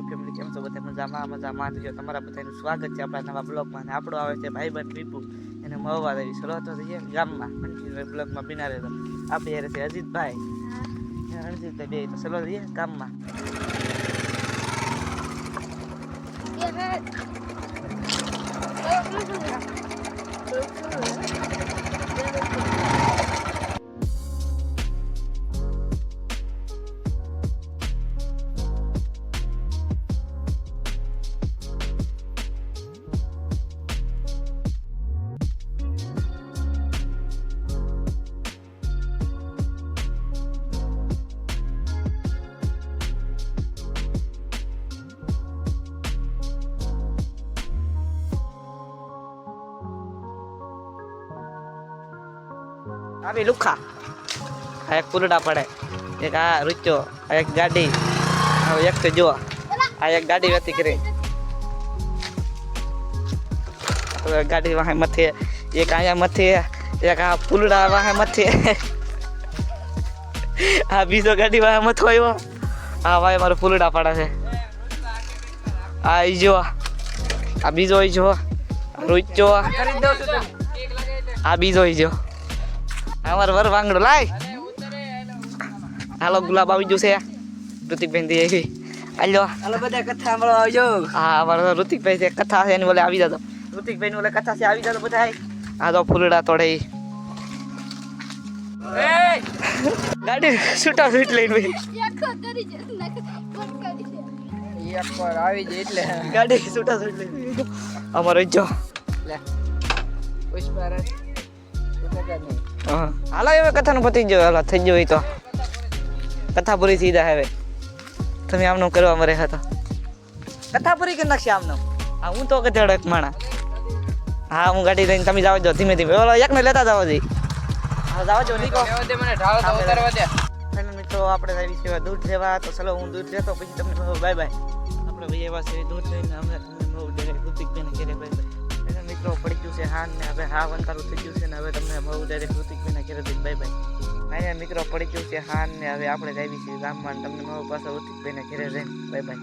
YouTube family કેમ છો બધા મજામાં જો તમારા બધાનું સ્વાગત છે આપણા નવા બ્લોગમાં અને આપણો આવે છે ભાઈબંધ વિપુ એને મળવા દેવી શરૂઆત થઈ ગામમાં કન્ટિન્યુ બ્લોગમાં બિના રહેતો આપણે યાર છે અજીતભાઈ રણજીતભાઈ બે તો ચલો જઈએ ગામમાં अभी लुखा एक पुलड़ा पड़े एक आ रुचो एक गाड़ी एक तो जो आ एक गाड़ी व्यती करे तो गाड़ी वहाँ मथे एक आया मथे एक आ पुलड़ा वहाँ मथे आ बीजो गाड़ी वहाँ मत होयो आ भाई मारो पुलड़ा पड़ा है आ जो आ बीजो जो रुचो आ बीजो जो हमारे वर वांगड़ो लाय हालो गुलाब આવી જશે ઋતિકભાઈ દે એવી આલ્યો હાલો બધા કથા મળો આવજો હા અમારો ઋતિકભાઈ છે કથા છે એની બોલે આવી જાતો ઋતિકભાઈ ની બોલે કથા છે આવી જાતો બધા આ તો ફૂલડા તોડે એ ગાડી છૂટા છૂટ લઈને ભાઈ આખો કરી છે કોણ કરી છે એક પર આવી જાય એટલે ગાડી છૂટા છૂટ લઈને અમારો જો લે પુષ્પા હાલો હવે કથાનું પતી ગયો હાલો થઈ ગયો તો કથા પૂરી થઈ જાય હવે તમે આમનું કરવા મરે હતા કથા પૂરી કરી નાખશે આમનું હા હું તો કથાડો એક માણા હા હું ગાડી લઈને તમે જાવ જો ધીમે ધીમે ઓલો એકને લેતા જાવ જી હા જાવ જો નીકો મને ઢાળ તો ઉતારવા દે ફાઇનલ મિત્રો આપણે આવી છે દૂધ લેવા તો ચલો હું દૂધ લેતો પછી તમને બાય બાય આપણે ભાઈ એવા છે દૂધ લઈને અમે તમને ડાયરેક્ટ ઋતિકભાઈને ઘરે બાય બાય મિત્રો પડી ગયું છે હાન ને હવે હા વંકારું થઈ ગયું છે ને હવે તમને મળું ડાયરેક્ટ ઋતિકભાઈને ઘરે જઈને બાય બાય અહીંયા મિત્રો પડી ગયું છે હાન ને હવે આપણે આવી છીએ ગામમાં તમને મળું પાછા ઋતિકભાઈને ઘરે જઈને બાય બાય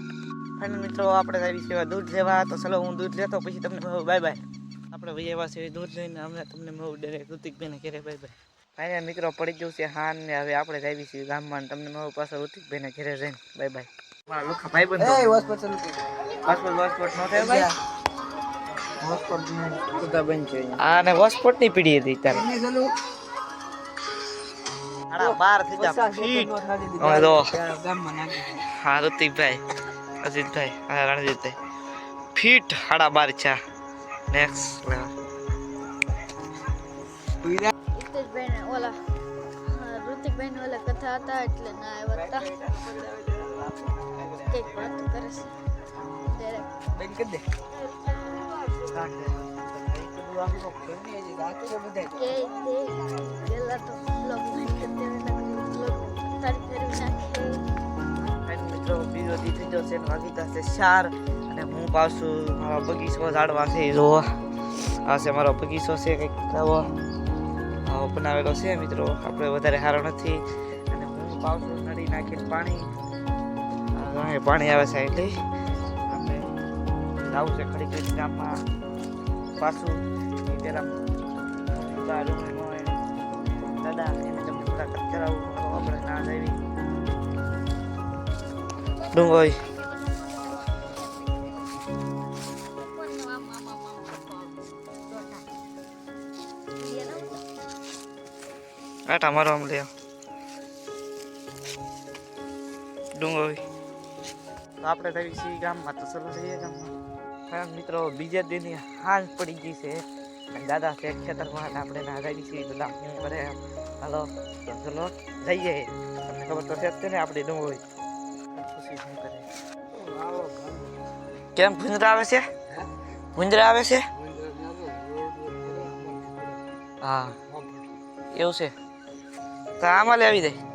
ફાઇનલ મિત્રો આપણે આવી છીએ દૂધ લેવા તો ચલો હું દૂધ લેતો પછી તમને મળું બાય બાય આપણે ભાઈ એવા છે દૂધ લઈને અમે તમને મળું ડાયરેક્ટ ઋતિકભાઈને ઘરે બાય બાય અહીંયા મિત્રો પડી ગયું છે હાન ને હવે આપણે આવી છીએ ગામમાં તમને મળું પાછા ઋતિકભાઈને ઘરે જઈને બાય બાય મારા લુખા ભાઈ બંધ એ વોસ્પોટ નો થાય ભાઈ આને વોસ્પોટ ની પીડી હતી તારે આડા 12 થઈ જા ફીટ હવે તો ગામમાં નાખી હા ઋતિકભાઈ અજીતભાઈ હા રણજીતભાઈ ફીટ આડા 12 છે નેક્સ્ટ લેવલ હિતેશભાઈ ઓલા ઋતિકભાઈ ને ઓલા કથા હતા એટલે ના આવ્યા હતા કઈક વાત કરે છે ડાયરેક્ટ બેન કરી દે અને હું પાછું મારો બગીચો ઝાડવા છે જોવો આ છે મારો બગીચો છે કંઈક આવો બનાવેલો છે મિત્રો આપણે વધારે સારો નથી અને હું પાછું નડી નાખીને પાણી આવે છે એટલે આપણે જવું છે ખડી ખડી ગામમાં પાછું પેલા દાદા એને તમને મુલાકાત કરાવું આપણે ના આવી ડુંગોઈ આટા મારો આમ લે ડુંગોઈ તો આપણે થઈ છીએ ગામમાં તો ચલો જઈએ ગામમાં મિત્રો બીજા દિન હાલ પડી ગઈ છે દાદા છે ખેતરમાં આપણે ના આવી છીએ બધા હું કરે હાલો તો ચલો જઈએ તમને ખબર તો છે ને આપણી ડુંગળી ખુશી શું કરે કેમ ભૂંજરા આવે છે ભૂંજરા આવે છે હા એવું છે તો આમાં આવી જાય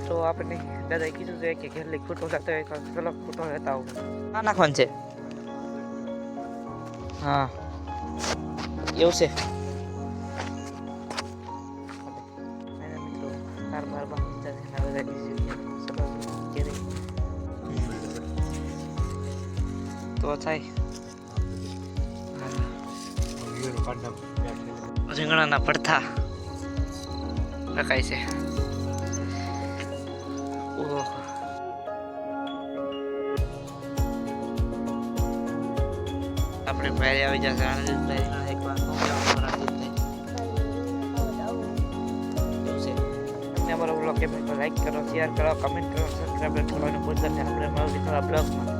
મિત્રો આપણે દાદાએ કીધું છે કે ઘેરલી ખૂટો થતો હોય તો ચલો ખૂટો લેતા આવું ના નાખવાનું છે હા એવું છે મિત્રો બાર તો થાય. રીંગણાના ભરથા રખાય છે. ઓહો, આપણે ભાઈ આવી જશે. આનંદભાઈ એક વાર તમને અમારો બ્લોગ ગમે તો લાઈક કરો, શેર કરો, કમેન્ટ કરો, સબસ્ક્રાઈબ કરવાનું ભૂલતા નહીં. આપણે મળીશું આ બ્લોગમાં.